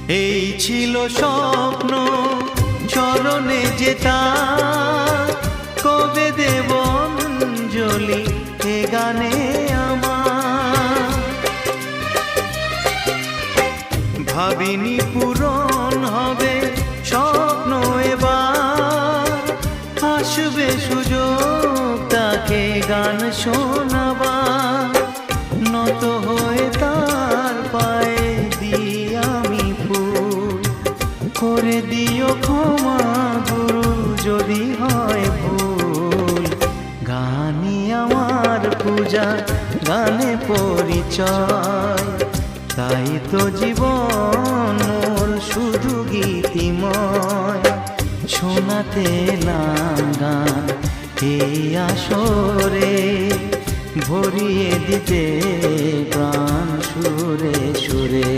এই ছিল স্বপ্ন চরণে যেটা কবে দেব অঞ্জলি এ গানে আমার। ভাবিনি পূরণ হবে স্বপ্ন, এবার আসবে সুযোগ তাকে গান শোনাবার। নত হয়ে তার পায়ে দিই আমি ফুল, করে দিও ক্ষমা গুরু যদি হয় ভুল। গানই আমার পূজা, গানে পরিচয়, তাই তো জীবন মোর শুধু গীতিময়। শোনাতে নাম গান এই আসরে, ভরিয়ে দিতে প্রাণ সুরে সুরে।